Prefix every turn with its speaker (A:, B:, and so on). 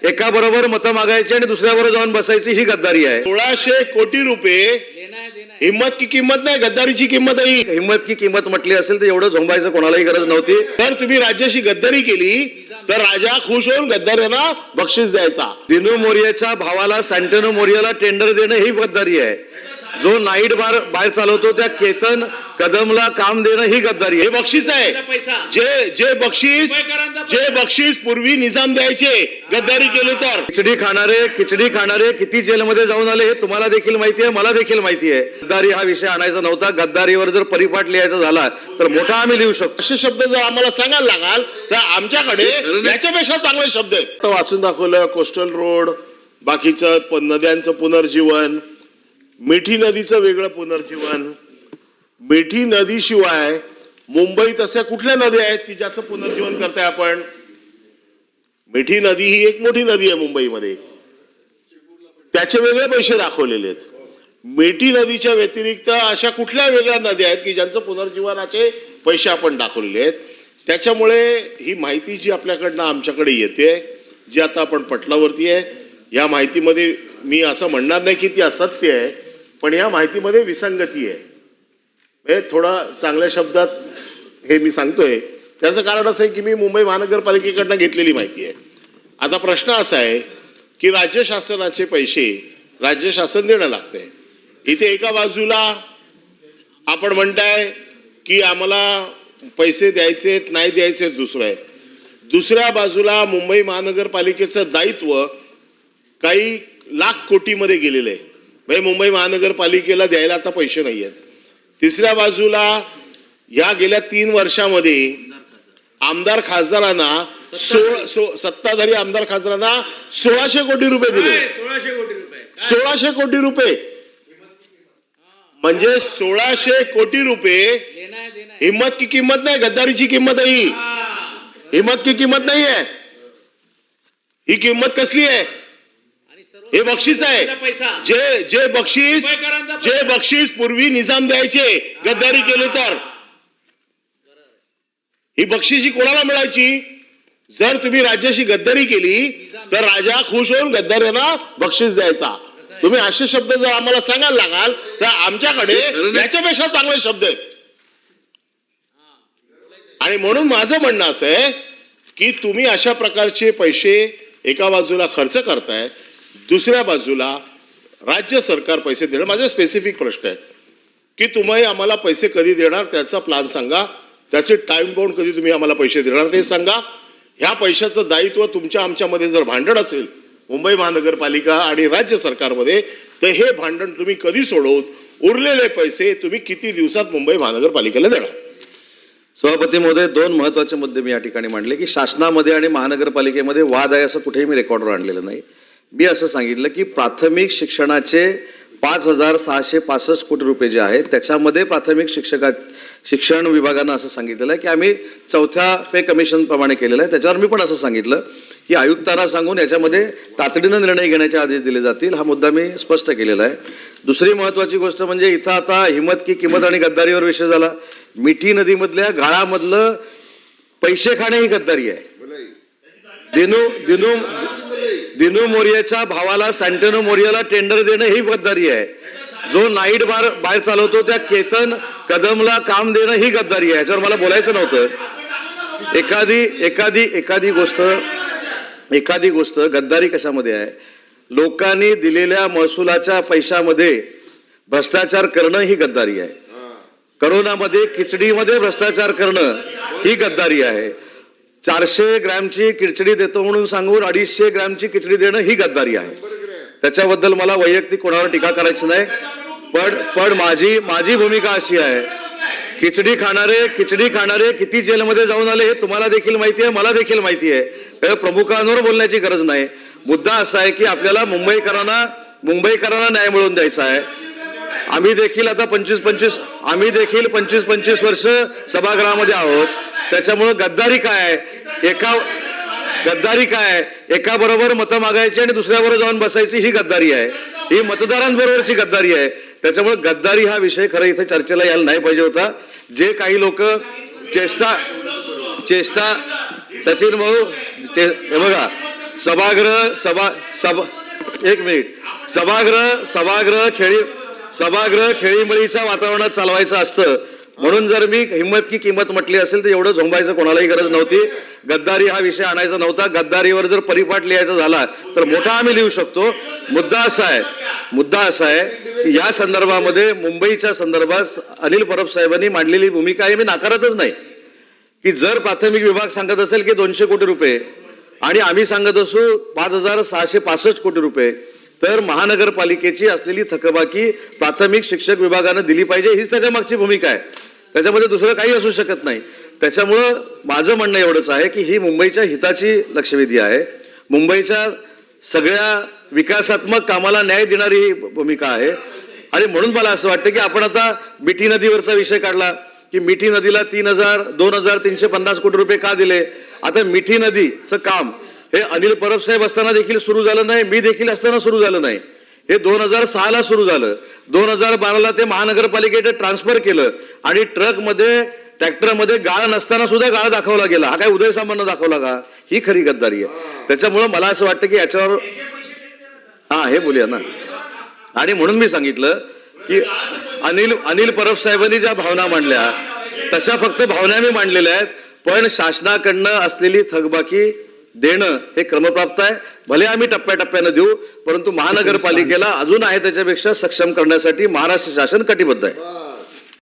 A: एका बरोबर मतं मागायची आणि दुसऱ्या बरोबर जाऊन बसायची ही गद्दारी आहे।
B: 1600 कोटी रुपये हिम्मत की किंमत नाही, गद्दारीची किंमत आहे।
A: हिम्मत की किंमत म्हटली असेल तर एवढं झोंबायचं कोणालाही गरज नव्हती।
B: तर तुम्ही राज्याशी गद्दारी केली तर राजा खुश होऊन गद्दारांना बक्षीस द्यायचा।
A: दिनू मोरियाच्या भावाला सँटनो मोरियाला टेंडर देणं ही गद्दारी आहे। जो नाईट बार चालवतो त्या केतन कदमला काम देणं ही गद्दारी आहे।
B: हे बक्षीस आहे। जे बक्षीस पूर्वी निजाम द्यायचे गद्दारी केली तर।
A: खिचडी खाणारे किती जेलमध्ये जाऊन आले हे तुम्हाला देखील माहिती आहे, मला देखील माहिती आहे। गद्दारी हा विषय आणायचा नव्हता। गद्दारीवर जर परिपाठ लिहायचा झाला तर मोठा आम्ही लिहू शकतो।
B: असे शब्द जर आम्हाला सांगायला लागाल तर आमच्याकडे याच्यापेक्षा चांगले शब्द आहेत। वाचून दाखवलं कोस्टल रोड, बाकीचं नद्यांचं पुनर्जीवन, मिठी नदीचं वेगळं पुनर्जीवन। मिठी नदीशिवाय मुंबईत अशा कुठल्या नद्या आहेत की ज्याचं पुनर्जीवन करताय आपण? मिठी नदी ही एक मोठी नदी आहे मुंबईमध्ये, त्याचे वेगळे पैसे दाखवलेले आहेत। मिठी नदीच्या व्यतिरिक्त अशा कुठल्या वेगळ्या नद्या आहेत की ज्यांचं पुनर्जीवनाचे पैसे आपण दाखवलेले आहेत? त्याच्यामुळे ही माहिती जी आपल्याकडनं आमच्याकडे येते, जी आता आपण पटलावरती आहे, या माहितीमध्ये मी असं म्हणणार नाही की ती असत्य आहे, पण या माहितीमध्ये विसंगती आहे। थोडा चांगल्या शब्दात हे मी सांगतोय, त्याचं कारण असं आहे की मी मुंबई महानगरपालिकेकडनं घेतलेली माहिती आहे। आता प्रश्न असा आहे की राज्य शासनाचे पैसे राज्य शासन देणं लागतंय। इथे एका बाजूला आपण म्हणताय की आम्हाला पैसे द्यायचेत नाही द्यायचेत, दुसरं आहे। दुसऱ्या बाजूला मुंबई महानगरपालिकेचं दायित्व काही लाख कोटीमध्ये गेलेलं आहे, म्हणजे मुंबई महानगरपालिकेला द्यायला आता पैसे नाही आहेत। तिसऱ्या बाजूला या गेल्या 3 वर्षामध्ये आमदार खासदारांना सत्ताधारी आमदार खासदारांना 1600 कोटी रुपये दिले। 1600 कोटी रुपये म्हणजे 1600 कोटी रुपये। हिम्मत की किंमत नाही, गद्दारीची किंमत आहे ही। हिम्मत की किंमत नाही आहे, ही किंमत कसली आहे? हे बक्षीस आहे। जे बक्षीस पूर्वी निजाम द्यायचे गद्दारी केली तर। ही बक्षीस ही कोणाला मिळायची? जर तुम्ही राज्याशी गद्दारी केली तर राजा खुश होऊन गद्दारांना बक्षीस द्यायचा। तुम्ही असे शब्द जर आम्हाला सांगायला लागाल तर आमच्याकडे याच्यापेक्षा चांगले शब्द आहेत। आणि म्हणून माझं म्हणणं असं आहे की तुम्ही अशा प्रकारचे पैसे एका बाजूला खर्च करताय, दुसऱ्या बाजूला राज्य सरकार पैसे देणार। माझा स्पेसिफिक प्रश्न आहे की तुम्ही आम्हाला पैसे कधी देणार, त्याचा प्लॅन सांगा, त्याचे टाइम बाउंड कधी तुम्ही आम्हाला पैसे देणार ते सांगा। ह्या पैशाचं दायित्व तुमच्या आमच्यामध्ये जर भांडण असेल मुंबई महानगरपालिका आणि राज्य सरकारमध्ये, तर हे भांडण तुम्ही कधी सोडवून उरलेले पैसे तुम्ही किती दिवसात मुंबई महानगरपालिकेला देणार?
A: सभापती महोदय, 2 महत्त्वाचे मुद्दे मी या ठिकाणी मांडले की शासनामध्ये आणि महानगरपालिकेमध्ये वाद आहे असं कुठेही मी रेकॉर्डवर आणलेलं नाही। मी असं सांगितलं की प्राथमिक शिक्षणाचे 5665 कोटी रुपये जे आहेत त्याच्यामध्ये प्राथमिक शिक्षण विभागानं असं सांगितलेलं आहे की आम्ही 4थ्या पे कमिशन प्रमाणे केलेलं आहे। त्याच्यावर मी पण असं सांगितलं की आयुक्तांना सांगून याच्यामध्ये तातडीनं निर्णय घेण्याचे आदेश दिले जातील। हा मुद्दा मी स्पष्ट केलेला आहे। दुसरी महत्त्वाची गोष्ट म्हणजे इथं आता हिम्मत की किंमत आणि गद्दारीवर विषय झाला। मिठी नदीमधल्या गाळामधलं पैसे खाणे ही गद्दारी आहे। दिनू मोरियाच्या भावाला सँटनो मोरियाला टेंडर देणं ही गद्दारी आहे। जो नाईट बार चालवतो त्या केतन कदमला काम देणं ही गद्दारी आहे। याच्यावर मला बोलायचं नव्हतं। एखादी गोष्ट गद्दारी कशामध्ये आहे? लोकांनी दिलेल्या महसुलाच्या पैशामध्ये भ्रष्टाचार करणं ही गद्दारी आहे। करोनामध्ये खिचडीमध्ये भ्रष्टाचार करणं ही गद्दारी आहे। 400 ग्रॅमची खिचडी देतो म्हणून सांगून 250 ग्रॅमची खिचडी देणं ही गद्दारी आहे। त्याच्याबद्दल मला वैयक्तिक कोणावर टीका करायची नाही, पण माझी भूमिका अशी आहे, खिचडी खाणारे किती जेलमध्ये जाऊन आले हे तुम्हाला देखील माहिती आहे, मला देखील माहिती आहे। त्या प्रमुखांवर बोलण्याची गरज नाही। मुद्दा असा आहे की आपल्याला मुंबईकरांना न्याय मिळवून द्यायचा आहे। आम्ही देखील आता 25-25 वर्ष सभागृहामध्ये आहोत। त्याच्यामुळे गद्दारी काय? एका बरोबर मतं मागायची आणि दुसऱ्या बरोबर जाऊन बसायची ही गद्दारी आहे। ही मतदारांबरोबरची गद्दारी आहे। त्याच्यामुळे गद्दारी हा विषय खरं इथे चर्चेला यायला नाही पाहिजे होता। जे काही लोक चेष्टा सचिन भाऊ हे बघा, एक मिनिट सभागृह खेळीमेळीच्या वातावरणात चालवायचं असतं म्हणून जर मी हिम्मत की किंमत म्हटली असेल तर एवढं झोंबायचं कोणालाही गरज नव्हती. गद्दारी हा विषय आणायचा नव्हता. गद्दारीवर जर परिपाठ लिहायचा झाला तर मोठा आम्ही लिहू शकतो. मुद्दा असा आहे की या संदर्भामध्ये मुंबईच्या संदर्भात अनिल परब साहेबांनी मांडलेली भूमिका आहे मी नाकारतच नाही की जर प्राथमिक विभाग सांगत असेल की 200 कोटी रुपये आणि आम्ही सांगत असू 5,665 कोटी रुपये तर महानगरपालिकेची असलेली थकबाकी प्राथमिक शिक्षक विभागानं दिली पाहिजे हीच त्याच्या मागची भूमिका आहे. त्याच्यामध्ये दुसरं काही असू शकत नाही. त्याच्यामुळं माझं म्हणणं एवढंच आहे की ही मुंबईच्या हिताची लक्षवेधी आहे. मुंबईच्या सगळ्या विकासात्मक कामाला न्याय देणारी ही भूमिका आहे. आणि म्हणून मला असं वाटतं की आपण आता मिठी नदीवरचा विषय काढला की मिठी नदीला 2,350 कोटी रुपये का दिले. आता मिठी नदीचं काम हे अनिल परब साहेब असताना देखील सुरू झालं नाही. मी देखील असताना सुरू झालं नाही. हे 2006ला सुरू झालं. 2012ला ते महानगरपालिकेने ट्रान्सफर केलं आणि ट्रकमध्ये ट्रॅक्टरमध्ये गाळ नसताना सुद्धा गाळ दाखवला गेला. हा काय उदय सामंत दाखवला का. ही खरी गद्दारी आहे. त्याच्यामुळं मला असं वाटतं की याच्यावर हे बोलूया ना. आणि म्हणून मी सांगितलं की अनिल परब साहेबांनी ज्या भावना मांडल्या तशा फक्त भावना मी मांडलेल्या आहेत. पण शासनाकडनं असलेली थकबाकी देणं हे क्रमप्राप्त आहे. भले आम्ही टप्प्याटप्प्यानं देऊ परंतु महानगरपालिकेला अजून आहे त्याच्यापेक्षा सक्षम करण्यासाठी महाराष्ट्र शासन कटिबद्ध आहे.